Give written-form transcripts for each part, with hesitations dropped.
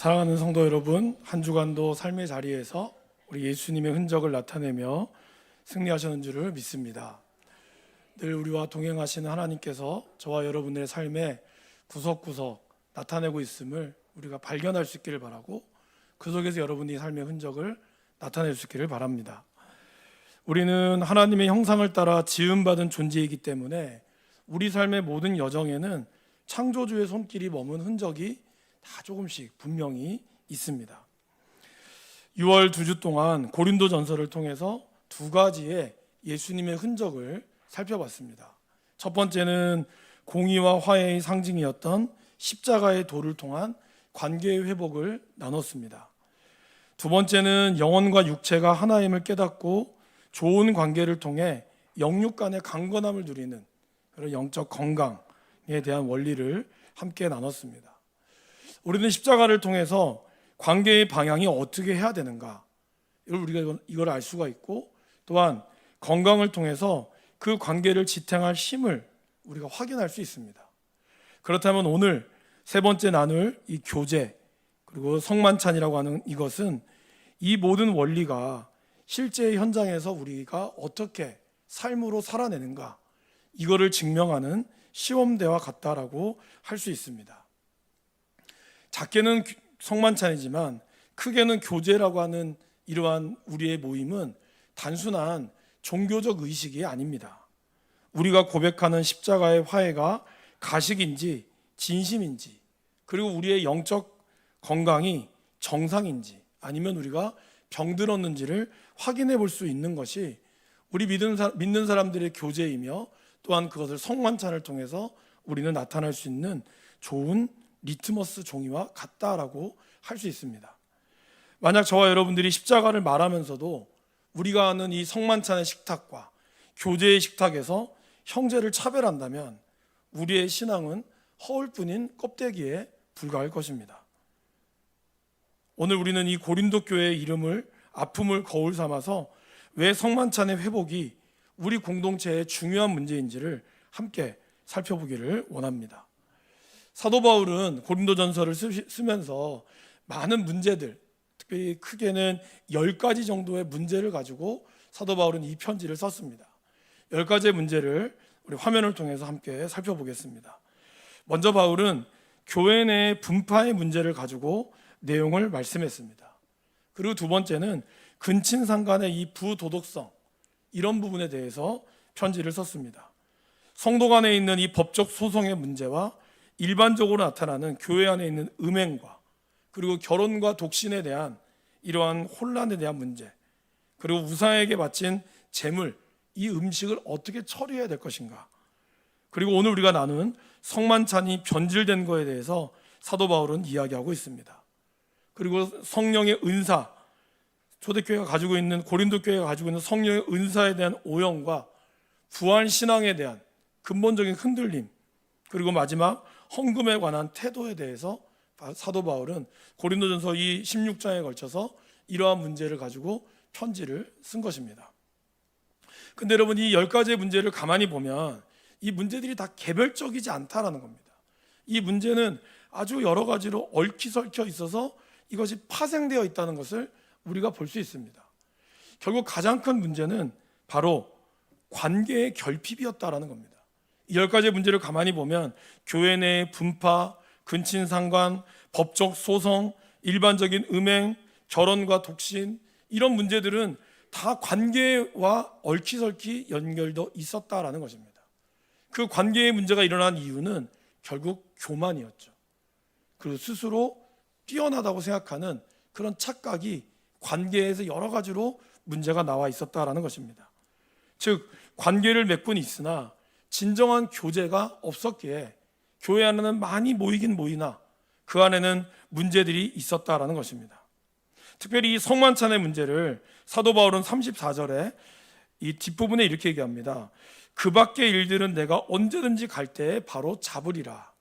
사랑하는 성도 여러분, 한 주간도 삶의 자리에서 우리 예수님의 흔적을 나타내며 승리하셨는 줄을 믿습니다. 늘 우리와 동행하시는 하나님께서 저와 여러분의 삶에 구석구석 나타내고 있음을 우리가 발견할 수 있기를 바라고, 그 속에서 여러분이 삶의 흔적을 나타낼 수 있기를 바랍니다. 우리는 하나님의 형상을 따라 지음받은 존재이기 때문에 우리 삶의 모든 여정에는 창조주의 손길이 머문 흔적이 다 조금씩 분명히 있습니다. 6월 2주 동안 고린도전서를 통해서 두 가지의 예수님의 흔적을 살펴봤습니다. 첫 번째는 공의와 화해의 상징이었던 십자가의 도를 통한 관계의 회복을 나눴습니다. 두 번째는 영혼과 육체가 하나임을 깨닫고 좋은 관계를 통해 영육 간의 강건함을 누리는 그런 영적 건강에 대한 원리를 함께 나눴습니다. 우리는 십자가를 통해서 관계의 방향이 어떻게 해야 되는가, 우리가 이걸 알 수가 있고, 또한 건강을 통해서 그 관계를 지탱할 힘을 우리가 확인할 수 있습니다. 그렇다면 오늘 세 번째 나눌 이 교제 그리고 성만찬이라고 하는 이것은 이 모든 원리가 실제 현장에서 우리가 어떻게 삶으로 살아내는가, 이거를 증명하는 시험대와 같다라고 할 수 있습니다. 작게는 성만찬이지만 크게는 교제라고 하는 이러한 우리의 모임은 단순한 종교적 의식이 아닙니다. 우리가 고백하는 십자가의 화해가 가식인지 진심인지, 그리고 우리의 영적 건강이 정상인지 아니면 우리가 병들었는지를 확인해 볼 수 있는 것이 우리 믿는 사람들의 교제이며, 또한 그것을 성만찬을 통해서 우리는 나타날 수 있는 좋은 리트머스 종이와 같다라고 할 수 있습니다. 만약 저와 여러분들이 십자가를 말하면서도 우리가 아는 이 성만찬의 식탁과 교제의 식탁에서 형제를 차별한다면 우리의 신앙은 허울뿐인 껍데기에 불과할 것입니다. 오늘 우리는 이 고린도 교회의 이름을 아픔을 거울 삼아서 왜 성만찬의 회복이 우리 공동체의 중요한 문제인지를 함께 살펴보기를 원합니다. 사도 바울은 고린도전서를 쓰면서 많은 문제들, 특별히 크게는 10가지 정도의 문제를 가지고 사도 바울은 이 편지를 썼습니다. 10가지의 문제를 우리 화면을 통해서 함께 살펴보겠습니다. 먼저 바울은 교회 내 분파의 문제를 가지고 내용을 말씀했습니다. 그리고 두 번째는 근친상 간의 이 부도덕성, 이런 부분에 대해서 편지를 썼습니다. 성도 간에 있는 이 법적 소송의 문제와 일반적으로 나타나는 교회 안에 있는 음행과, 그리고 결혼과 독신에 대한 이러한 혼란에 대한 문제, 그리고 우상에게 바친 제물, 이 음식을 어떻게 처리해야 될 것인가, 그리고 오늘 우리가 나눈 성만찬이 변질된 것에 대해서 사도 바울은 이야기하고 있습니다. 그리고 성령의 은사, 초대교회가 가지고 있는, 고린도 교회가 가지고 있는 성령의 은사에 대한 오형과 부활 신앙에 대한 근본적인 흔들림, 그리고 마지막 헌금에 관한 태도에 대해서 사도 바울은 고린도전서 이 16장에 걸쳐서 이러한 문제를 가지고 편지를 쓴 것입니다. 근데 여러분, 이 10가지의 문제를 가만히 보면 이 문제들이 다 개별적이지 않다라는 겁니다. 이 문제는 아주 여러 가지로 얽히설켜 있어서 이것이 파생되어 있다는 것을 우리가 볼 수 있습니다. 결국 가장 큰 문제는 바로 관계의 결핍이었다라는 겁니다. 이 10가지의 문제를 가만히 보면 교회 내의 분파, 근친상간, 법적 소송, 일반적인 음행, 결혼과 독신, 이런 문제들은 다 관계와 얽히설키 연결되어 있었다라는 것입니다. 그 관계의 문제가 일어난 이유는 결국 교만이었죠. 그리고 스스로 뛰어나다고 생각하는 그런 착각이 관계에서 여러 가지로 문제가 나와 있었다라는 것입니다. 즉, 관계를 맺고는 있으나 진정한 교제가 없었기에 교회 안에는 많이 모이긴 모이나 그 안에는 문제들이 있었다라는 것입니다. 특별히 이 성만찬의 문제를 사도 바울은 34절에 이 뒷부분에 이렇게 얘기합니다. 그 밖의 일들은 내가 언제든지 갈 때에 바로 잡으리라.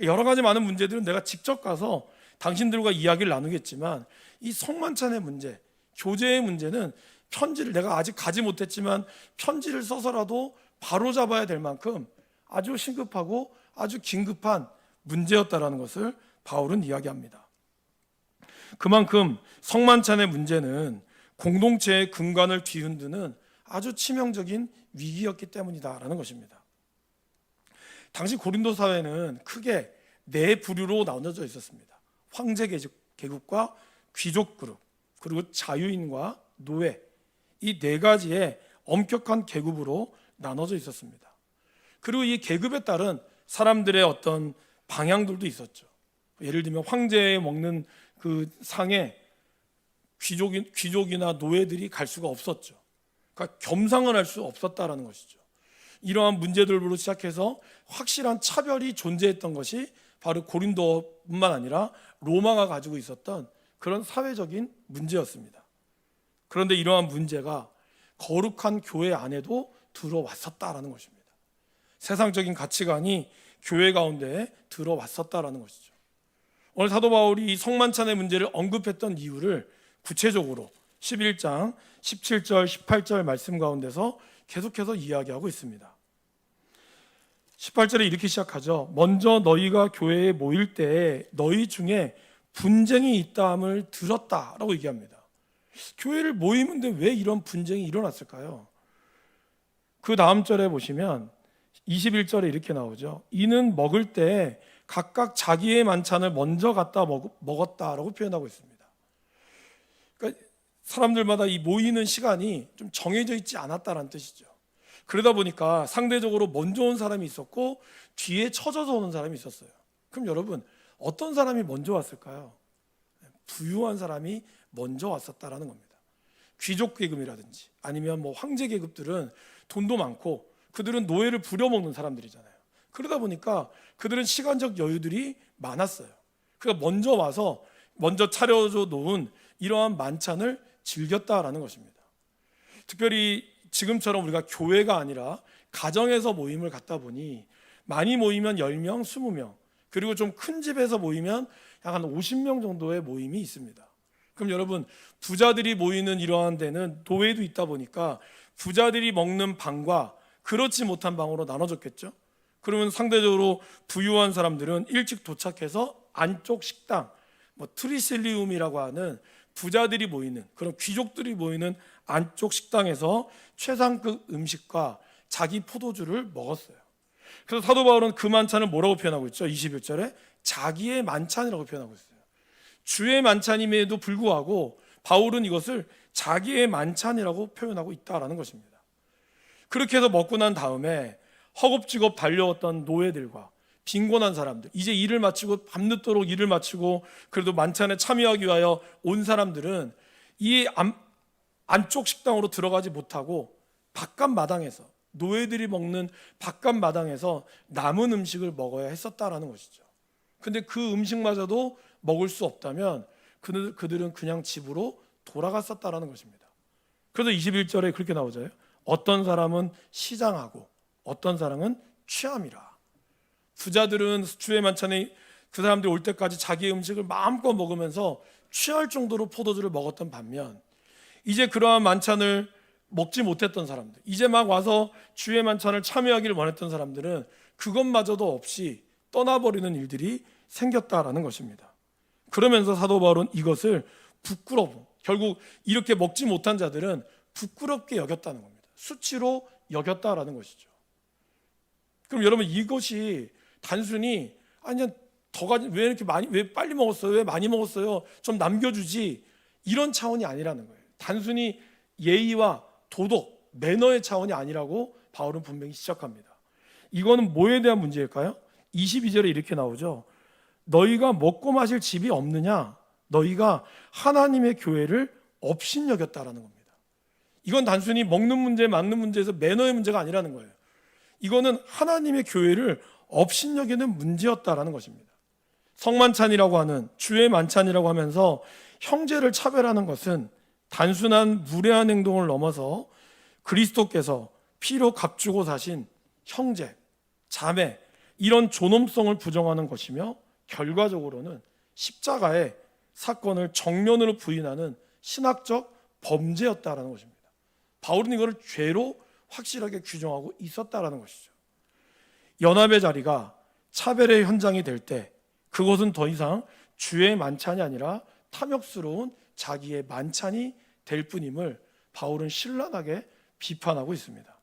여러 가지 많은 문제들은 내가 직접 가서 당신들과 이야기를 나누겠지만, 이 성만찬의 문제, 교제의 문제는 편지를, 내가 아직 가지 못했지만 편지를 써서라도 바로 잡아야 될 만큼 아주 심급하고 아주 긴급한 문제였다라는 것을 바울은 이야기합니다. 그만큼 성만찬의 문제는 공동체의 근간을 뒤흔드는 아주 치명적인 위기였기 때문이다라는 것입니다. 당시 고린도 사회는 크게 네 부류로 나눠져 있었습니다. 황제 계급과 귀족 그룹, 그리고 자유인과 노예, 이 네 가지의 엄격한 계급으로 나눠져 있었습니다. 그리고 이 계급에 따른 사람들의 어떤 방향들도 있었죠. 예를 들면 황제에 먹는 그 상에 귀족이나 노예들이 갈 수가 없었죠. 그러니까 겸상을 할 수 없었다라는 것이죠. 이러한 문제들로 시작해서 확실한 차별이 존재했던 것이 바로 고린도뿐만 아니라 로마가 가지고 있었던 그런 사회적인 문제였습니다. 그런데 이러한 문제가 거룩한 교회 안에도 들어왔었다라는 것입니다. 세상적인 가치관이 교회 가운데 들어왔었다라는 것이죠. 오늘 사도 바울이 이 성만찬의 문제를 언급했던 이유를 구체적으로 11장 17절 18절 말씀 가운데서 계속해서 이야기하고 있습니다. 18절에 이렇게 시작하죠. 먼저 너희가 교회에 모일 때에 너희 중에 분쟁이 있다함을 들었다라고 얘기합니다. 교회를 모이는데 왜 이런 분쟁이 일어났을까요? 그 다음 절에 보시면 21절에 이렇게 나오죠. 이는 먹을 때 각각 자기의 만찬을 먼저 갖다 먹었다라고 표현하고 있습니다. 그러니까 사람들마다 이 모이는 시간이 좀 정해져 있지 않았다라는 뜻이죠. 그러다 보니까 상대적으로 먼저 온 사람이 있었고 뒤에 쳐져서 오는 사람이 있었어요. 그럼 여러분, 어떤 사람이 먼저 왔을까요? 부유한 사람이 먼저 왔었다라는 겁니다. 귀족 계급이라든지 아니면 뭐 황제 계급들은 돈도 많고 그들은 노예를 부려먹는 사람들이잖아요. 그러다 보니까 그들은 시간적 여유들이 많았어요. 그러니까 먼저 와서 먼저 차려져 놓은 이러한 만찬을 즐겼다라는 것입니다. 특별히 지금처럼 우리가 교회가 아니라 가정에서 모임을 갖다 보니 많이 모이면 10명, 20명, 그리고 좀 큰 집에서 모이면 약 한 50명 정도의 모임이 있습니다. 그럼 여러분, 부자들이 모이는 이러한 데는 노예도 있다 보니까 부자들이 먹는 방과 그렇지 못한 방으로 나눠졌겠죠. 그러면 상대적으로 부유한 사람들은 일찍 도착해서 안쪽 식당, 뭐 트리실리움이라고 하는 부자들이 모이는 그런 귀족들이 모이는 안쪽 식당에서 최상급 음식과 자기 포도주를 먹었어요. 그래서 사도 바울은 그 만찬을 뭐라고 표현하고 있죠? 21절에 자기의 만찬이라고 표현하고 있어요. 주의 만찬임에도 불구하고 바울은 이것을 자기의 만찬이라고 표현하고 있다라는 것입니다. 그렇게 해서 먹고 난 다음에 허겁지겁 달려왔던 노예들과 빈곤한 사람들, 이제 일을 마치고 밤늦도록 일을 마치고 그래도 만찬에 참여하기 위하여 온 사람들은 이 안쪽 식당으로 들어가지 못하고 바깥 마당에서, 노예들이 먹는 바깥 마당에서 남은 음식을 먹어야 했었다라는 것이죠. 근데 그 음식마저도 먹을 수 없다면 그들은 그냥 집으로 돌아갔었다라는 것입니다. 그래서 21절에 그렇게 나오잖아요. 어떤 사람은 시장하고 어떤 사람은 취함이라. 부자들은 주의 만찬에 그 사람들이 올 때까지 자기의 음식을 마음껏 먹으면서 취할 정도로 포도주를 먹었던 반면, 이제 그러한 만찬을 먹지 못했던 사람들, 이제 막 와서 주의 만찬을 참여하기를 원했던 사람들은 그것마저도 없이 떠나버리는 일들이 생겼다라는 것입니다. 그러면서 사도 바울은 이것을 부끄러워, 결국 이렇게 먹지 못한 자들은 부끄럽게 여겼다는 겁니다. 수치로 여겼다라는 것이죠. 그럼 여러분, 이것이 단순히 왜 이렇게 많이, 왜 빨리 먹었어요? 왜 많이 먹었어요? 좀 남겨주지, 이런 차원이 아니라는 거예요. 단순히 예의와 도덕, 매너의 차원이 아니라고 바울은 분명히 지적합니다. 이거는 뭐에 대한 문제일까요? 22절에 이렇게 나오죠. 너희가 먹고 마실 집이 없느냐? 너희가 하나님의 교회를 업신여겼다라는 겁니다. 이건 단순히 먹는 문제, 맞는 문제에서 매너의 문제가 아니라는 거예요. 이거는 하나님의 교회를 업신여기는 문제였다라는 것입니다. 성만찬이라고 하는, 주의 만찬이라고 하면서 형제를 차별하는 것은 단순한 무례한 행동을 넘어서 그리스도께서 피로 값주고 사신 형제, 자매, 이런 존엄성을 부정하는 것이며 결과적으로는 십자가의 사건을 정면으로 부인하는 신학적 범죄였다라는 것입니다. 바울은 이거를 죄로 확실하게 규정하고 있었다라는 것이죠. 연합의 자리가 차별의 현장이 될 때 그것은 더 이상 주의 만찬이 아니라 탐욕스러운 자기의 만찬이 될 뿐임을 바울은 신랄하게 비판하고 있습니다.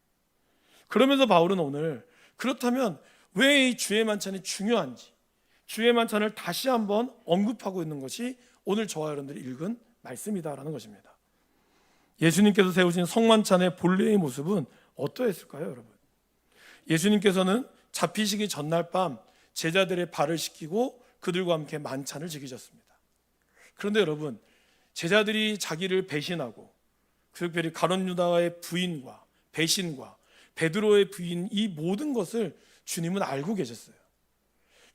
그러면서 바울은 오늘 그렇다면 왜 이 주의 만찬이 중요한지, 주의 만찬을 다시 한번 언급하고 있는 것이 오늘 저와 여러분들이 읽은 말씀이다라는 것입니다. 예수님께서 세우신 성만찬의 본래의 모습은 어떠했을까요, 여러분? 예수님께서는 잡히시기 전날 밤 제자들의 발을 씻기고 그들과 함께 만찬을 지키셨습니다. 그런데 여러분, 제자들이 자기를 배신하고 특별히 가룟 유다의 부인과 배신과 베드로의 부인, 이 모든 것을 주님은 알고 계셨어요.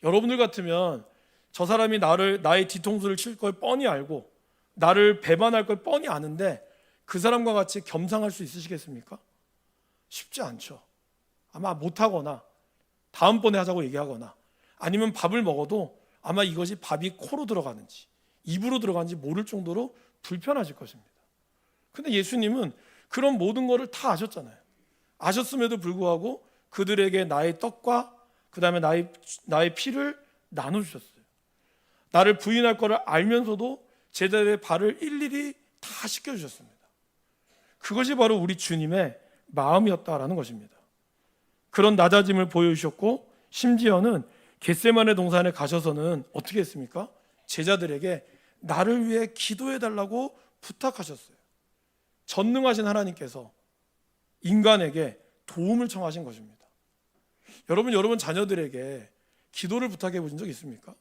여러분들 같으면 저 사람이 나의 뒤통수를 칠 걸 뻔히 알고 나를 배반할 걸 뻔히 아는데 그 사람과 같이 겸상할 수 있으시겠습니까? 쉽지 않죠. 아마 못하거나 다음번에 하자고 얘기하거나 아니면 밥을 먹어도 아마 이것이 밥이 코로 들어가는지 입으로 들어가는지 모를 정도로 불편하실 것입니다. 근데 예수님은 그런 모든 것을 다 아셨잖아요. 아셨음에도 불구하고 그들에게 나의 떡과 그 다음에 나의 피를 나눠주셨어요. 나를 부인할 것을 알면서도 제자들의 발을 일일이 다 씻겨주셨습니다. 그것이 바로 우리 주님의 마음이었다라는 것입니다. 그런 낮아짐을 보여주셨고 심지어는 겟세마네 동산에 가셔서는 어떻게 했습니까? 제자들에게 나를 위해 기도해달라고 부탁하셨어요. 전능하신 하나님께서 인간에게 도움을 청하신 것입니다. 여러분 자녀들에게 기도를 부탁해 보신 적 있습니까?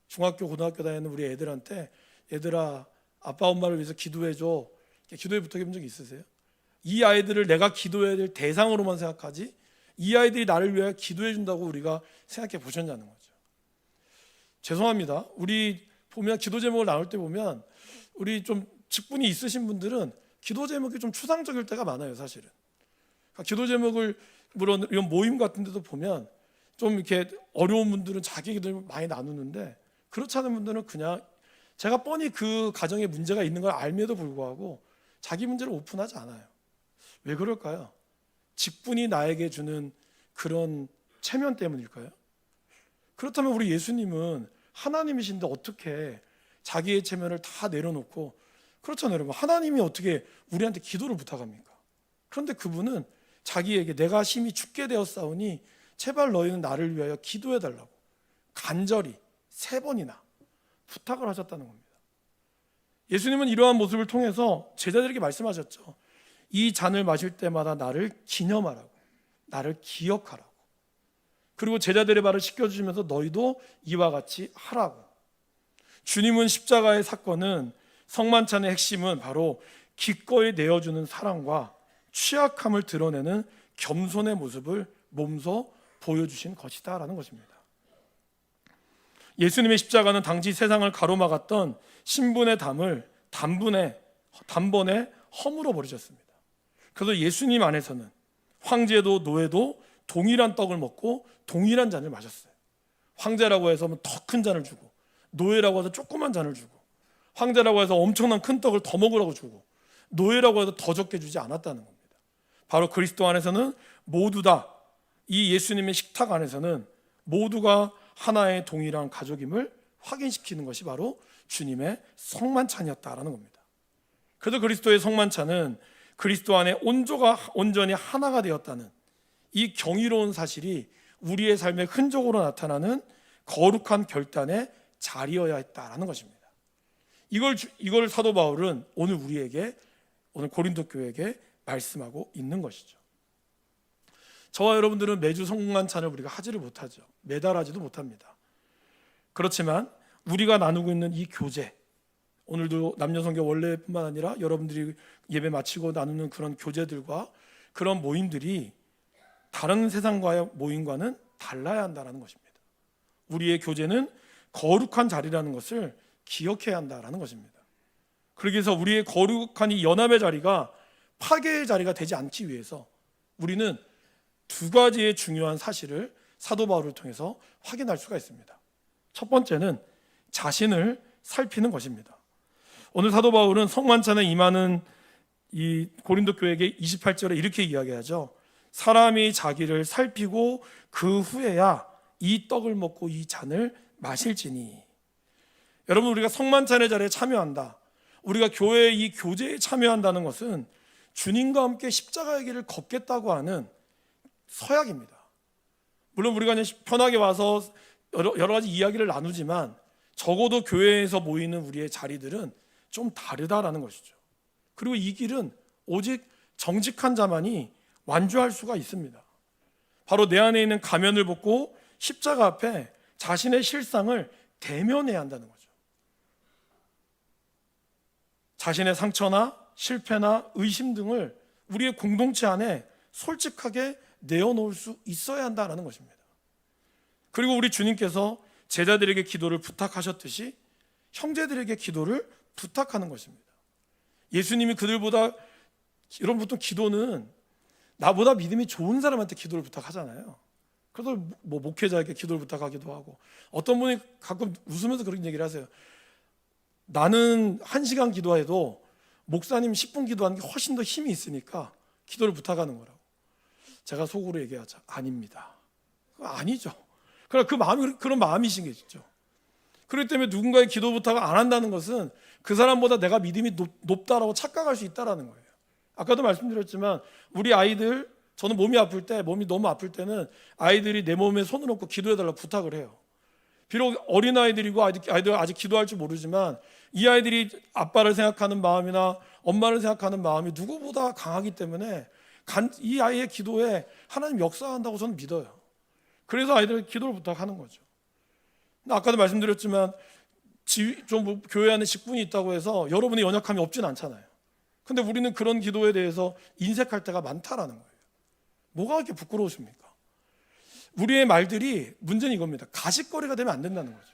중학교, 고등학교 다니는 우리 애들한테 얘들아, 아빠 엄마를 위해서 기도해줘, 기도에 부탁해 본 적 있으세요? 이 아이들을 내가 기도해야 될 대상으로만 생각하지 이 아이들이 나를 위해 기도해 준다고 우리가 생각해 보셨냐는 거죠. 죄송합니다. 우리 보면 기도 제목을 나눌 때 보면 우리 좀 직분이 있으신 분들은 기도 제목이 좀 추상적일 때가 많아요, 사실은. 기도 제목을 물론 이런 모임 같은 데도 보면 좀 이렇게 어려운 분들은 자기 기도를 많이 나누는데 그렇지 않은 분들은 그냥 제가 뻔히 그 가정에 문제가 있는 걸 알면도 불구하고 자기 문제를 오픈하지 않아요. 왜 그럴까요? 직분이 나에게 주는 그런 체면 때문일까요? 그렇다면 우리 예수님은 하나님이신데 어떻게 자기의 체면을 다 내려놓고, 그렇잖아요, 여러분. 하나님이 어떻게 우리한테 기도를 부탁합니까? 그런데 그분은 자기에게 내가 심히 죽게 되었사오니 제발 너희는 나를 위하여 기도해달라고 간절히 3번이나 부탁을 하셨다는 겁니다. 예수님은 이러한 모습을 통해서 제자들에게 말씀하셨죠. 이 잔을 마실 때마다 나를 기념하라고, 나를 기억하라고. 그리고 제자들의 발을 씻겨주시면서 너희도 이와 같이 하라고. 주님은 십자가의 사건은, 성만찬의 핵심은 바로 기꺼이 내어주는 사랑과 취약함을 드러내는 겸손의 모습을 몸소 보여주신 것이다라는 것입니다. 예수님의 십자가는 당시 세상을 가로막았던 신분의 담을 단번에 허물어 버리셨습니다. 그래서 예수님 안에서는 황제도 노예도 동일한 떡을 먹고 동일한 잔을 마셨어요. 황제라고 해서 더 큰 잔을 주고, 노예라고 해서 조그만 잔을 주고, 황제라고 해서 엄청난 큰 떡을 더 먹으라고 주고, 노예라고 해서 더 적게 주지 않았다는 겁니다. 바로 그리스도 안에서는 모두 다, 이 예수님의 식탁 안에서는 모두가 하나의 동일한 가족임을 확인시키는 것이 바로 주님의 성만찬이었다라는 겁니다. 그래서 그리스도의 성만찬은 그리스도 안에 온조가 온전히 하나가 되었다는 이 경이로운 사실이 우리의 삶의 흔적으로 나타나는 거룩한 결단의 자리여야 했다라는 것입니다. 이걸 사도 바울은 오늘 고린도 교회에게 말씀하고 있는 것이죠. 저와 여러분들은 매주 성만찬을 우리가 하지를 못하죠. 매달 하지도 못합니다. 그렇지만 우리가 나누고 있는 이 교제, 오늘도 남녀성교 원래뿐만 아니라 여러분들이 예배 마치고 나누는 그런 교제들과 그런 모임들이 다른 세상과의 모임과는 달라야 한다는 것입니다. 우리의 교제는 거룩한 자리라는 것을 기억해야 한다는 것입니다. 그러기 위해서 우리의 거룩한 이 연합의 자리가 파괴의 자리가 되지 않기 위해서 우리는 2가지의 중요한 사실을 사도 바울을 통해서 확인할 수가 있습니다. 첫 번째는 자신을 살피는 것입니다. 오늘 사도 바울은 성만찬에 임하는 이 고린도 교회에게 28절에 이렇게 이야기하죠. 사람이 자기를 살피고 그 후에야 이 떡을 먹고 이 잔을 마실지니. 여러분, 우리가 성만찬의 자리에 참여한다, 우리가 교회의 이 교제에 참여한다는 것은 주님과 함께 십자가의 길을 걷겠다고 하는 서약입니다. 물론 우리가 그냥 편하게 와서 여러 가지 이야기를 나누지만 적어도 교회에서 모이는 우리의 자리들은 좀 다르다라는 것이죠. 그리고 이 길은 오직 정직한 자만이 완주할 수가 있습니다. 바로 내 안에 있는 가면을 벗고 십자가 앞에 자신의 실상을 대면해야 한다는 거죠. 자신의 상처나 실패나 의심 등을 우리의 공동체 안에 솔직하게 내어놓을 수 있어야 한다는 것입니다. 그리고 우리 주님께서 제자들에게 기도를 부탁하셨듯이 형제들에게 기도를 부탁하는 것입니다. 예수님이 그들보다, 여러분 보통 기도는 나보다 믿음이 좋은 사람한테 기도를 부탁하잖아요. 그래서 뭐 목회자에게 기도를 부탁하기도 하고, 어떤 분이 가끔 웃으면서 그런 얘기를 하세요. 나는 1시간 기도해도 목사님 10분 기도하는 게 훨씬 더 힘이 있으니까 기도를 부탁하는 거라고. 제가 속으로 얘기하자. 아닙니다. 아니죠. 그러나 그 마음이 그런 마음이신 게죠. 그렇기 때문에 누군가의 기도 부탁을 안 한다는 것은 그 사람보다 내가 믿음이 높다라고 착각할 수 있다라는 거예요. 아까도 말씀드렸지만 우리 아이들, 저는 몸이 너무 아플 때는 아이들이 내 몸에 손을 얹고 기도해달라고 부탁을 해요. 비록 어린 아이들이고 아이들 아직 기도할 줄 모르지만 이 아이들이 아빠를 생각하는 마음이나 엄마를 생각하는 마음이 누구보다 강하기 때문에 이 아이의 기도에 하나님 역사한다고 저는 믿어요. 그래서 아이들 기도를 부탁하는 거죠. 아까도 말씀드렸지만 좀 교회 안에 직분이 있다고 해서 여러분의 연약함이 없진 않잖아요. 근데 우리는 그런 기도에 대해서 인색할 때가 많다라는 거예요. 뭐가 그렇게 부끄러우십니까? 우리의 말들이 문제는 이겁니다. 가십거리가 되면 안 된다는 거죠.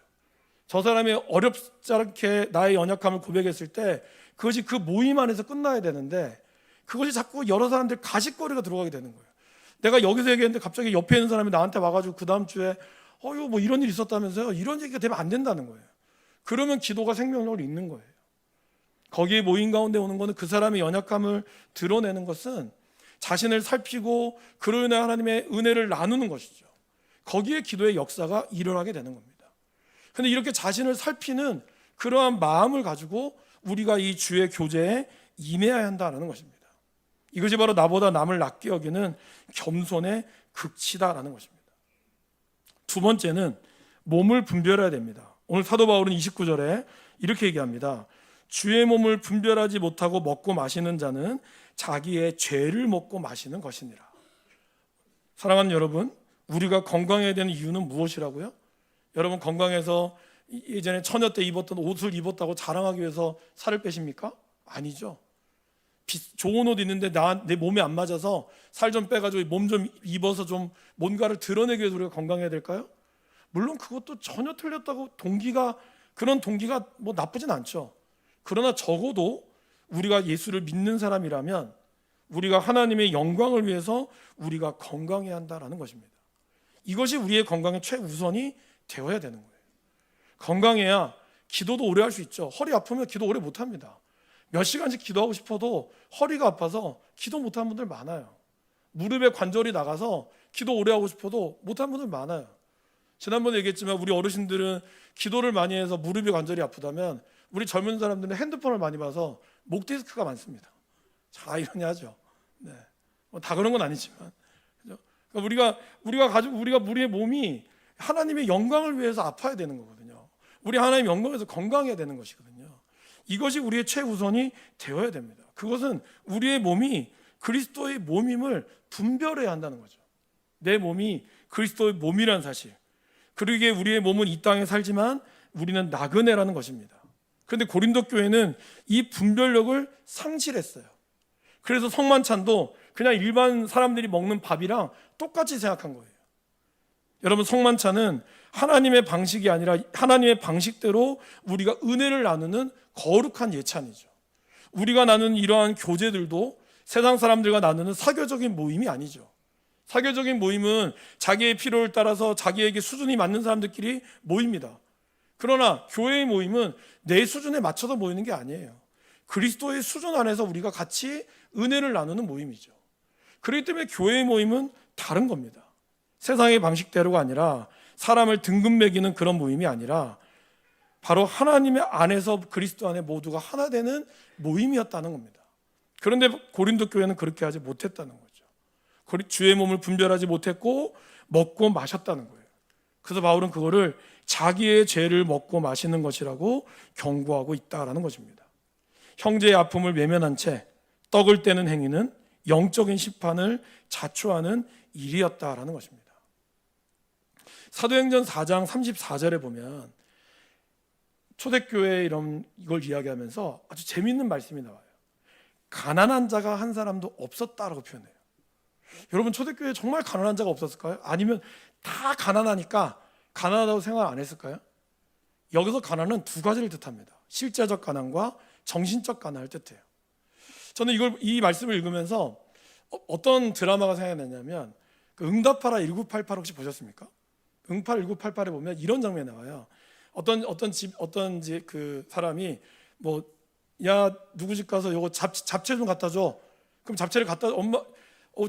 저 사람이 어렵지 않게 나의 연약함을 고백했을 때 그것이 그 모임 안에서 끝나야 되는데 그것이 자꾸 여러 사람들 가십거리가 들어가게 되는 거예요. 내가 여기서 얘기했는데 갑자기 옆에 있는 사람이 나한테 와가지고 그 다음 주에 뭐 이런 일 있었다면서요? 이런 얘기가 되면 안 된다는 거예요. 그러면 기도가 생명력을 잃는 거예요. 거기에 모임 가운데 오는 것은 그 사람의 연약함을 드러내는 것은 자신을 살피고 그로 인해 하나님의 은혜를 나누는 것이죠. 거기에 기도의 역사가 일어나게 되는 겁니다. 그런데 이렇게 자신을 살피는 그러한 마음을 가지고 우리가 이 주의 교제에 임해야 한다는 것입니다. 이것이 바로 나보다 남을 낮게 여기는 겸손의 극치다라는 것입니다. 두 번째는 몸을 분별해야 됩니다. 오늘 사도 바울은 29절에 이렇게 얘기합니다. 주의 몸을 분별하지 못하고 먹고 마시는 자는 자기의 죄를 먹고 마시는 것이니라. 사랑하는 여러분, 우리가 건강해야 되는 이유는 무엇이라고요? 여러분 건강해서 예전에 처녀 때 입었던 옷을 입었다고 자랑하기 위해서 살을 빼십니까? 아니죠. 좋은 옷 있는데 내 몸에 안 맞아서 살 좀 빼가지고 몸 좀 입어서 좀 뭔가를 드러내기 위해서 우리가 건강해야 될까요? 물론 그것도 전혀 틀렸다고 그런 동기가 뭐 나쁘진 않죠. 그러나 적어도 우리가 예수를 믿는 사람이라면 우리가 하나님의 영광을 위해서 우리가 건강해야 한다는 것입니다. 이것이 우리의 건강의 최우선이 되어야 되는 거예요. 건강해야 기도도 오래 할 수 있죠. 허리 아프면 기도 오래 못합니다. 몇 시간씩 기도하고 싶어도 허리가 아파서 기도 못하는 분들 많아요. 무릎에 관절이 나가서 기도 오래 하고 싶어도 못하는 분들 많아요. 지난번에 얘기했지만 우리 어르신들은 기도를 많이 해서 무릎이 관절이 아프다면 우리 젊은 사람들은 핸드폰을 많이 봐서 목 디스크가 많습니다. 자, 이러냐 하죠. 네. 다 그런 건 아니지만. 그러니까 우리의 몸이 하나님의 영광을 위해서 아파야 되는 거거든요. 우리 하나님의 영광에서 건강해야 되는 것이거든요. 이것이 우리의 최우선이 되어야 됩니다. 그것은 우리의 몸이 그리스도의 몸임을 분별해야 한다는 거죠. 내 몸이 그리스도의 몸이라는 사실. 그러기에 우리의 몸은 이 땅에 살지만 우리는 나그네라는 것입니다. 그런데 고린도 교회는 이 분별력을 상실했어요. 그래서 성만찬도 그냥 일반 사람들이 먹는 밥이랑 똑같이 생각한 거예요. 여러분, 성만찬은 하나님의 방식이 아니라 하나님의 방식대로 우리가 은혜를 나누는 거룩한 예찬이죠. 우리가 나누는 이러한 교제들도 세상 사람들과 나누는 사교적인 모임이 아니죠. 사교적인 모임은 자기의 필요를 따라서 자기에게 수준이 맞는 사람들끼리 모입니다. 그러나 교회의 모임은 내 수준에 맞춰서 모이는 게 아니에요. 그리스도의 수준 안에서 우리가 같이 은혜를 나누는 모임이죠. 그렇기 때문에 교회의 모임은 다른 겁니다. 세상의 방식대로가 아니라 사람을 등급 매기는 그런 모임이 아니라 바로 하나님의 안에서 그리스도 안에 모두가 하나 되는 모임이었다는 겁니다. 그런데 고린도 교회는 그렇게 하지 못했다는 거죠. 주의 몸을 분별하지 못했고 먹고 마셨다는 거예요. 그래서 바울은 그거를 자기의 죄를 먹고 마시는 것이라고 경고하고 있다라는 것입니다. 형제의 아픔을 외면한 채 떡을 떼는 행위는 영적인 심판을 자초하는 일이었다라는 것입니다. 사도행전 4장 34절에 보면 초대교회 이걸 이야기하면서 아주 재미있는 말씀이 나와요. 가난한 자가 한 사람도 없었다라고 표현해요. 여러분, 초대교회에 정말 가난한 자가 없었을까요? 아니면 다 가난하니까 가난하다고 생각 안 했을까요? 여기서 가난은 두 가지를 뜻합니다. 실제적 가난과 정신적 가난을 뜻해요. 저는 이 말씀을 읽으면서 어떤 드라마가 생각이 나냐면 그 응답하라 1988 혹시 보셨습니까? 응팔 1988에 보면 이런 장면이 나와요. 어떤 그 사람이 야 누구 집 가서 요거 잡채 좀 갖다 줘. 그럼 잡채를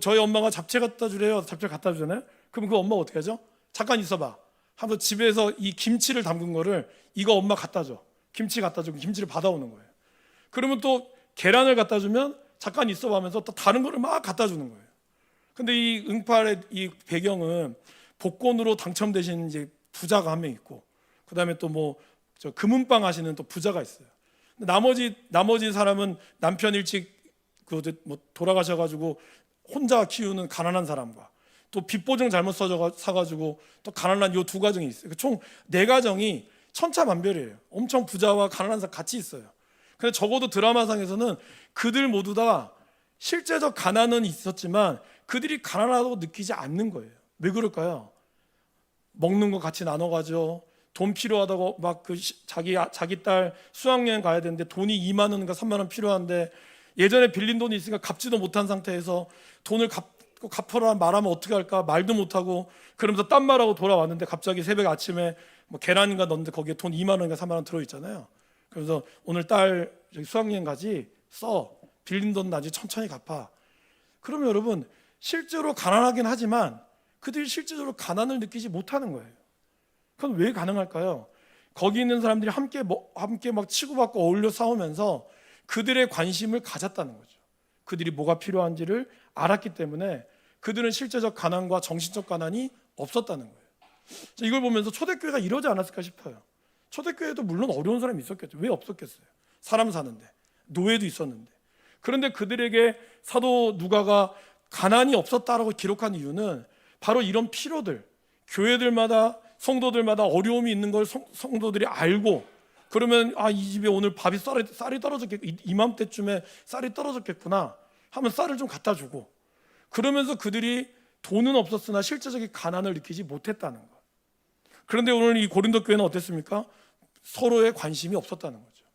저희 엄마가 잡채 갖다 주래요. 잡채를 갖다 주잖아요. 그럼 그 엄마가 어떻게 하죠? 잠깐 있어봐. 하면서 집에서 이 김치를 담근 거를 이거 엄마 갖다 줘. 김치 갖다 주고 김치를 받아오는 거예요. 그러면 또 계란을 갖다 주면 잠깐 있어봐 하면서 또 다른 거를 막 갖다 주는 거예요. 근데 이 응팔의 이 배경은 복권으로 당첨되신 이제 부자가 한 명 있고, 그 다음에 또 저 금은방 하시는 또 부자가 있어요. 나머지 사람은 남편 일찍 돌아가셔가지고 혼자 키우는 가난한 사람과 또 빚보증 잘못 사가지고 또 가난한 요 두 가정이 있어요. 총 네 가정이 천차만별이에요. 엄청 부자와 가난한 사람 같이 있어요. 근데 적어도 드라마상에서는 그들 모두 다 실제적 가난은 있었지만 그들이 가난하다고 느끼지 않는 거예요. 왜 그럴까요? 먹는 거 같이 나눠가죠. 돈 필요하다고 자기 딸 수학여행 가야 되는데 돈이 2만 원인가 3만 원 필요한데 예전에 빌린 돈이 있으니까 갚지도 못한 상태에서 돈을 갚아라 말하면 어떻게 할까 말도 못하고 그러면서 딴 말하고 돌아왔는데 갑자기 새벽 아침에 계란인가 넣는데 거기에 돈 2만 원인가 3만 원 들어있잖아요. 그래서 오늘 딸 수학여행 가지 빌린 돈 나중에 천천히 갚아. 그러면 여러분 실제로 가난하긴 하지만 그들이 실제적으로 가난을 느끼지 못하는 거예요. 그건 왜 가능할까요? 거기 있는 사람들이 함께 막 치고받고 어울려 싸우면서 그들의 관심을 가졌다는 거죠. 그들이 뭐가 필요한지를 알았기 때문에 그들은 실제적 가난과 정신적 가난이 없었다는 거예요. 이걸 보면서 초대교회가 이러지 않았을까 싶어요. 초대교회도 물론 어려운 사람이 있었겠죠. 왜 없었겠어요? 사람 사는데, 노예도 있었는데. 그런데 그들에게 사도 누가가 가난이 없었다라고 기록한 이유는 바로 이런 필요들, 교회들마다 성도들마다 어려움이 있는 걸 성도들이 알고, 그러면 이 집에 오늘 쌀이 떨어졌겠고 이맘때쯤에 쌀이 떨어졌겠구나 하면 쌀을 좀 갖다 주고, 그러면서 그들이 돈은 없었으나 실제적인 가난을 느끼지 못했다는 것. 그런데 오늘 이 고린도 교회는 어땠습니까? 서로의 관심이 없었다는 거죠.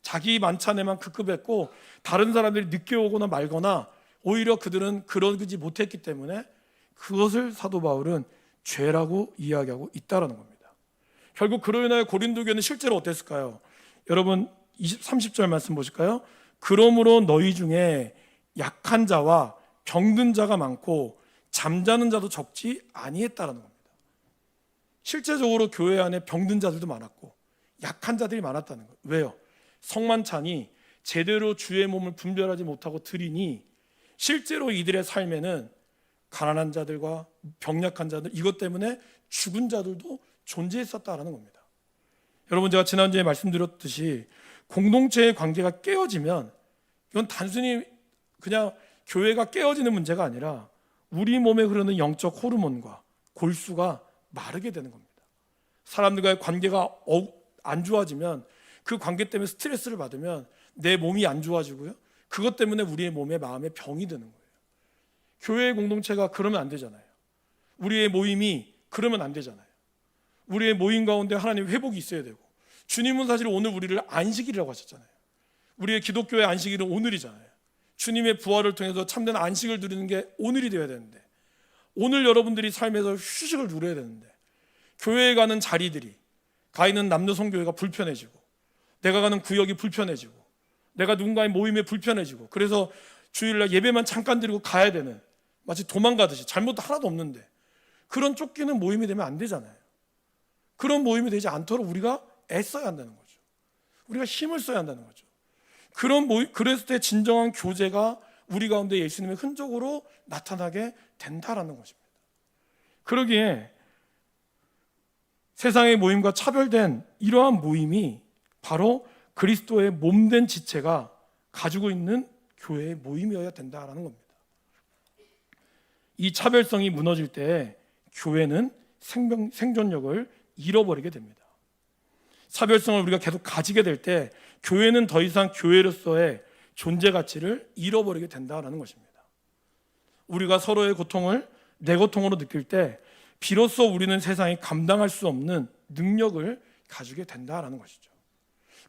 자기 만찬에만 급급했고 다른 사람들이 늦게 오거나 말거나 오히려 그들은 그러지 못했기 때문에 그것을 사도 바울은 죄라고 이야기하고 있다는 겁니다. 결국 그로 인하여 고린도 교회는 실제로 어땠을까요? 여러분 30절 말씀 보실까요? 그러므로 너희 중에 약한 자와 병든 자가 많고 잠자는 자도 적지 아니했다라는 겁니다. 실제적으로 교회 안에 병든 자들도 많았고 약한 자들이 많았다는 거예요. 왜요? 성만찬이 제대로 주의 몸을 분별하지 못하고 드리니 실제로 이들의 삶에는 가난한 자들과 병약한 자들, 이것 때문에 죽은 자들도 존재했었다라는 겁니다. 여러분, 제가 지난주에 말씀드렸듯이 공동체의 관계가 깨어지면 이건 단순히 그냥 교회가 깨어지는 문제가 아니라 우리 몸에 흐르는 영적 호르몬과 골수가 마르게 되는 겁니다. 사람들과의 관계가 안 좋아지면 그 관계 때문에 스트레스를 받으면 내 몸이 안 좋아지고요, 그것 때문에 우리의 몸에 마음에 병이 드는 거예요. 교회의 공동체가 그러면 안 되잖아요. 우리의 모임이 그러면 안 되잖아요. 우리의 모임 가운데 하나님의 회복이 있어야 되고, 주님은 사실 오늘 우리를 안식일이라고 하셨잖아요. 우리의 기독교의 안식일은 오늘이잖아요. 주님의 부활을 통해서 참된 안식을 누리는 게 오늘이 되어야 되는데, 오늘 여러분들이 삶에서 휴식을 누려야 되는데, 교회에 가는 자리들이, 가 있는 남녀성교회가 불편해지고, 내가 가는 구역이 불편해지고, 내가 누군가의 모임에 불편해지고, 그래서 주일날 예배만 잠깐 드리고 가야 되는, 마치 도망가듯이 잘못도 하나도 없는데 그런 쫓기는 모임이 되면 안 되잖아요. 그런 모임이 되지 않도록 우리가 애써야 한다는 거죠. 우리가 힘을 써야 한다는 거죠. 그랬을 때 진정한 교제가 우리 가운데 예수님의 흔적으로 나타나게 된다라는 것입니다. 그러기에 세상의 모임과 차별된 이러한 모임이 바로 그리스도의 몸된 지체가 가지고 있는 교회의 모임이어야 된다라는 겁니다. 이 차별성이 무너질 때 교회는 생존력을 잃어버리게 됩니다. 차별성을 우리가 계속 가지게 될 때 교회는 더 이상 교회로서의 존재 가치를 잃어버리게 된다는 것입니다. 우리가 서로의 고통을 내 고통으로 느낄 때 비로소 우리는 세상이 감당할 수 없는 능력을 가지게 된다는 것이죠.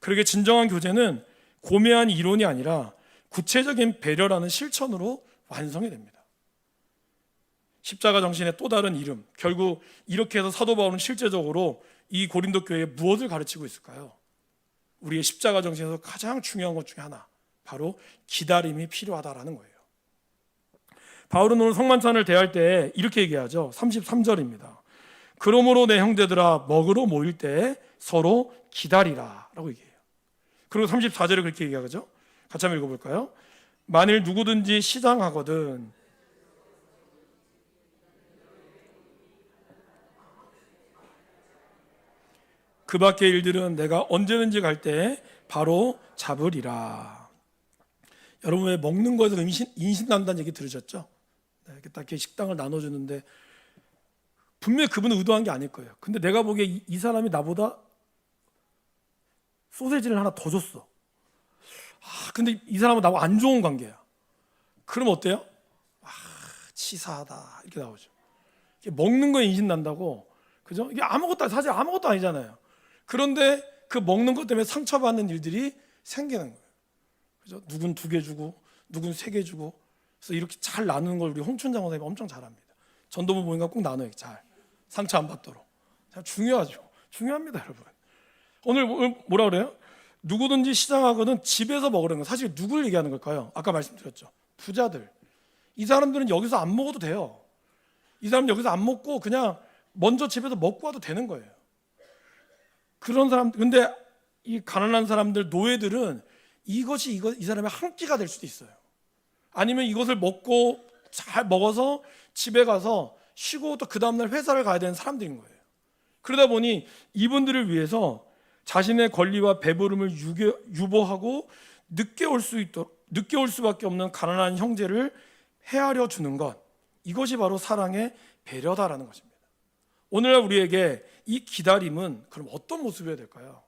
그러게 진정한 교제는 고매한 이론이 아니라 구체적인 배려라는 실천으로 완성이 됩니다. 십자가 정신의 또 다른 이름, 결국 이렇게 해서 사도 바울은 실제적으로 이 고린도 교회에 무엇을 가르치고 있을까요? 우리의 십자가 정신에서 가장 중요한 것 중에 하나, 바로 기다림이 필요하다라는 거예요. 바울은 오늘 성만찬을 대할 때 이렇게 얘기하죠. 33절입니다. 그러므로 내 형제들아, 먹으러 모일 때 서로 기다리라 라고 얘기해요. 그리고 34절에 그렇게 얘기하죠. 같이 한번 읽어볼까요? 만일 누구든지 시장하거든 그 밖의 일들은 내가 언제든지 갈 때 바로 잡으리라. 여러분 왜 먹는 거에서 인신난다는 얘기 들으셨죠? 이렇게 딱 이렇게 식당을 나눠주는데 분명히 그분은 의도한 게 아닐 거예요. 근데 내가 보기에 이 사람이 나보다 소세지를 하나 더 줬어. 근데 이 사람은 나하고 안 좋은 관계야. 그럼 어때요? 치사하다 이렇게 나오죠. 먹는 거에 인신난다고, 그죠? 이게 사실 아무것도 아니잖아요. 그런데 그 먹는 것 때문에 상처받는 일들이 생기는 거예요. 그죠? 누군 2개 주고, 누군 3개 주고. 그래서 이렇게 잘 나누는 걸 우리 홍춘장 원사님이 엄청 잘합니다. 전도부 모임과 꼭 나눠요, 잘. 상처 안 받도록. 참 중요하죠. 중요합니다, 여러분. 오늘 뭐라 그래요? 누구든지 시장하거든 집에서 먹으라는 건 사실 누굴 얘기하는 걸까요? 아까 말씀드렸죠. 부자들. 이 사람들은 여기서 안 먹어도 돼요. 이 사람은 여기서 안 먹고 그냥 먼저 집에서 먹고 와도 되는 거예요. 그런 사람, 근데 이 가난한 사람들, 노예들은 이것이 이 사람의 한 끼가 될 수도 있어요. 아니면 이것을 먹고 잘 먹어서 집에 가서 쉬고 또 그 다음날 회사를 가야 되는 사람들인 거예요. 그러다 보니 이분들을 위해서 자신의 권리와 배부름을 유보하고 늦게 올 수밖에 없는 가난한 형제를 헤아려 주는 것, 이것이 바로 사랑의 배려다라는 것입니다. 오늘날 우리에게 이 기다림은 그럼 어떤 모습이어야 될까요?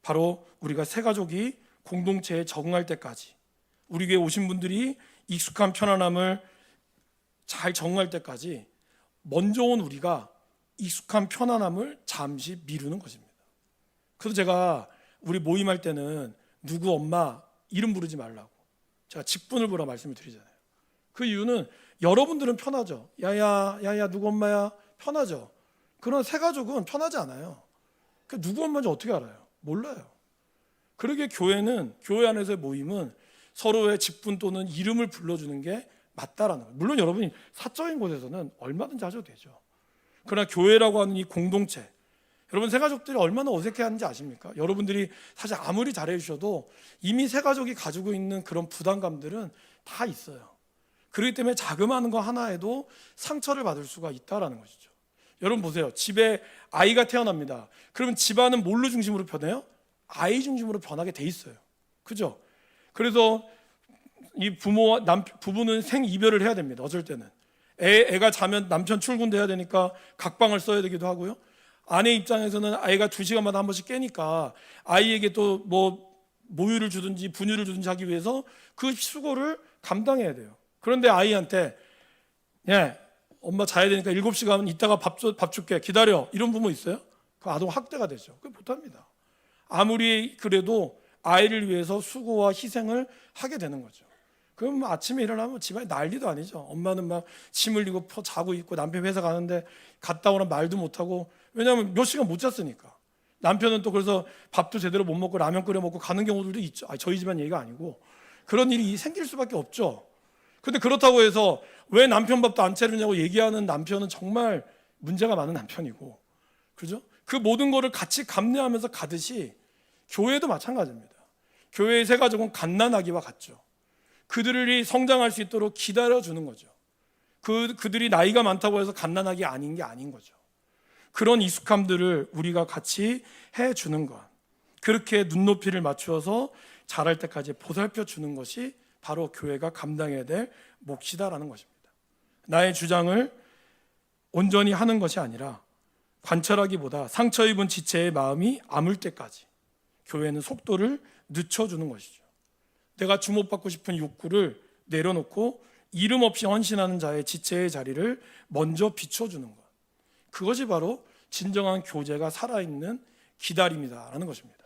바로 우리가 새 가족이 공동체에 적응할 때까지, 우리 교회에 오신 분들이 익숙한 편안함을 잘 적응할 때까지 먼저 온 우리가 익숙한 편안함을 잠시 미루는 것입니다. 그래서 제가 우리 모임할 때는 누구 엄마 이름 부르지 말라고 제가 직분을 부라 말씀을 드리잖아요. 그 이유는 여러분들은 편하죠. 야야 누구 엄마야 편하죠. 그러나 새 가족은 편하지 않아요. 그 누구 엄마인지 어떻게 알아요? 몰라요. 그러기에 교회 안에서의 모임은 서로의 직분 또는 이름을 불러주는 게 맞다라는 거예요. 물론 여러분이 사적인 곳에서는 얼마든지 하셔도 되죠. 그러나 교회라고 하는 이 공동체, 여러분 새 가족들이 얼마나 어색해하는지 아십니까? 여러분들이 사실 아무리 잘해 주셔도 이미 새 가족이 가지고 있는 그런 부담감들은 다 있어요. 그렇기 때문에 자그마한 거 하나에도 상처를 받을 수가 있다라는 것이죠. 여러분 보세요. 집에 아이가 태어납니다. 그러면 집안은 뭘로 중심으로 변해요? 아이 중심으로 변하게 돼 있어요. 그죠? 그래서 이 부모와 부부는 생이별을 해야 됩니다. 어쩔 때는 애가 자면 남편 출근돼야 되니까 각방을 써야 되기도 하고요. 아내 입장에서는 아이가 2시간마다 한 번씩 깨니까 아이에게 또 뭐 모유를 주든지 분유를 주든지 하기 위해서 그 수고를 감당해야 돼요. 그런데 아이한테 엄마 자야 되니까 7시간 있다가 밥 줄게 기다려, 이런 부모 있어요? 그 아동 학대가 되죠. 그게 못합니다. 아무리 그래도 아이를 위해서 수고와 희생을 하게 되는 거죠. 그럼 아침에 일어나면 집안이 난리도 아니죠. 엄마는 막 침 흘리고 자고 있고 남편 회사 가는데 갔다 오라 말도 못하고, 왜냐하면 몇 시간 못 잤으니까. 남편은 또 그래서 밥도 제대로 못 먹고 라면 끓여 먹고 가는 경우들도 있죠. 저희 집안 얘기가 아니고 그런 일이 생길 수밖에 없죠. 근데 그렇다고 해서 왜 남편 밥도 안 차리냐고 얘기하는 남편은 정말 문제가 많은 남편이고, 그죠? 그 모든 것을 같이 감내하면서 가듯이 교회도 마찬가지입니다. 교회의 새 가족은 갓난아기와 같죠. 그들이 성장할 수 있도록 기다려주는 거죠. 그들이 나이가 많다고 해서 갓난아기 아닌 게 아닌 거죠. 그런 익숙함들을 우리가 같이 해주는 것, 그렇게 눈높이를 맞추어서 자랄 때까지 보살펴 주는 것이 바로 교회가 감당해야 될 몫이다라는 것입니다. 나의 주장을 온전히 하는 것이 아니라 관찰하기보다 상처 입은 지체의 마음이 아물 때까지 교회는 속도를 늦춰주는 것이죠. 내가 주목받고 싶은 욕구를 내려놓고 이름 없이 헌신하는 자의 지체의 자리를 먼저 비춰주는 것, 그것이 바로 진정한 교제가 살아있는 기다림이다라는 것입니다.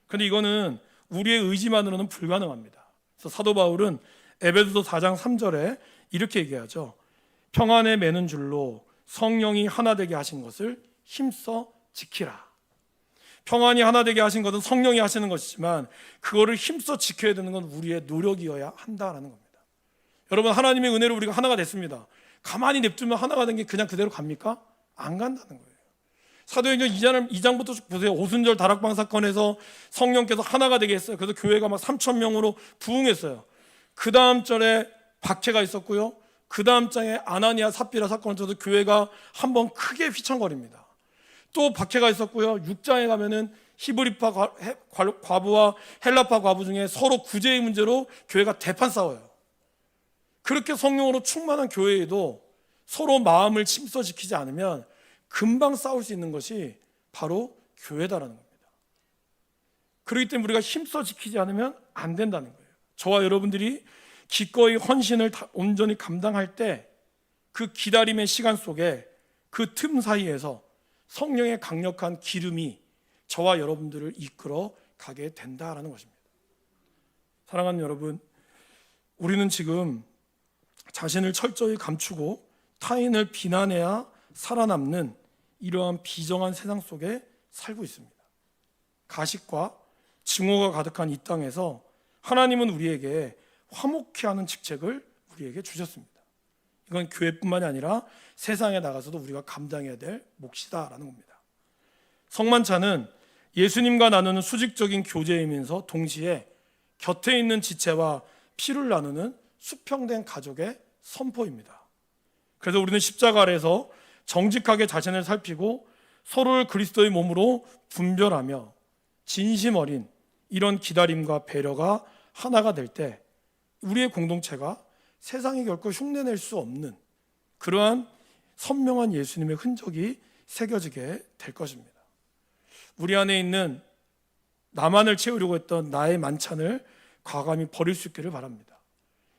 그런데 이거는 우리의 의지만으로는 불가능합니다. 그래서 사도 바울은 에베소서 4장 3절에 이렇게 얘기하죠. 평안에 매는 줄로 성령이 하나 되게 하신 것을 힘써 지키라. 평안이 하나 되게 하신 것은 성령이 하시는 것이지만 그거를 힘써 지켜야 되는 건 우리의 노력이어야 한다라는 겁니다. 여러분, 하나님의 은혜로 우리가 하나가 됐습니다. 가만히 냅두면 하나가 된 게 그냥 그대로 갑니까? 안 간다는 거예요. 사도행전 2장부터 보세요. 오순절 다락방 사건에서 성령께서 하나가 되게 했어요. 그래서 교회가 막 3,000명으로 부흥했어요. 그 다음 절에 박해가 있었고요. 그 다음 장에 아나니아 삽비라 사건을 통해서 교회가 한번 크게 휘청거립니다. 또 박해가 있었고요. 6장에 가면은 히브리파 과부와 헬라파 과부 중에 서로 구제의 문제로 교회가 대판 싸워요. 그렇게 성령으로 충만한 교회에도 서로 마음을 침소시키지 않으면 금방 싸울 수 있는 것이 바로 교회다라는 겁니다. 그렇기 때문에 우리가 힘써 지키지 않으면 안 된다는 거예요. 저와 여러분들이 기꺼이 헌신을 온전히 감당할 때 그 기다림의 시간 속에 그 틈 사이에서 성령의 강력한 기름이 저와 여러분들을 이끌어 가게 된다라는 것입니다. 사랑하는 여러분, 우리는 지금 자신을 철저히 감추고 타인을 비난해야 살아남는 이러한 비정한 세상 속에 살고 있습니다. 가식과 증오가 가득한 이 땅에서 하나님은 우리에게 화목케 하는 직책을 우리에게 주셨습니다. 이건 교회뿐만이 아니라 세상에 나가서도 우리가 감당해야 될 몫이다라는 겁니다. 성만찬은 예수님과 나누는 수직적인 교제이면서 동시에 곁에 있는 지체와 피를 나누는 수평된 가족의 선포입니다. 그래서 우리는 십자가 아래에서 정직하게 자신을 살피고 서로를 그리스도의 몸으로 분별하며 진심 어린 이런 기다림과 배려가 하나가 될 때 우리의 공동체가 세상이 결코 흉내낼 수 없는 그러한 선명한 예수님의 흔적이 새겨지게 될 것입니다. 우리 안에 있는 나만을 채우려고 했던 나의 만찬을 과감히 버릴 수 있기를 바랍니다.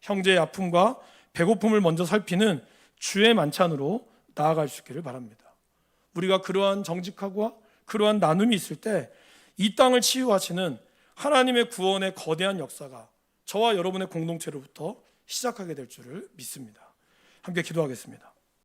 형제의 아픔과 배고픔을 먼저 살피는 주의 만찬으로 나아갈 수 있기를 바랍니다. 우리가 그러한 정직하고 그러한 나눔이 있을 때 이 땅을 치유하시는 하나님의 구원의 거대한 역사가 저와 여러분의 공동체로부터 시작하게 될 줄을 믿습니다. 함께 기도하겠습니다.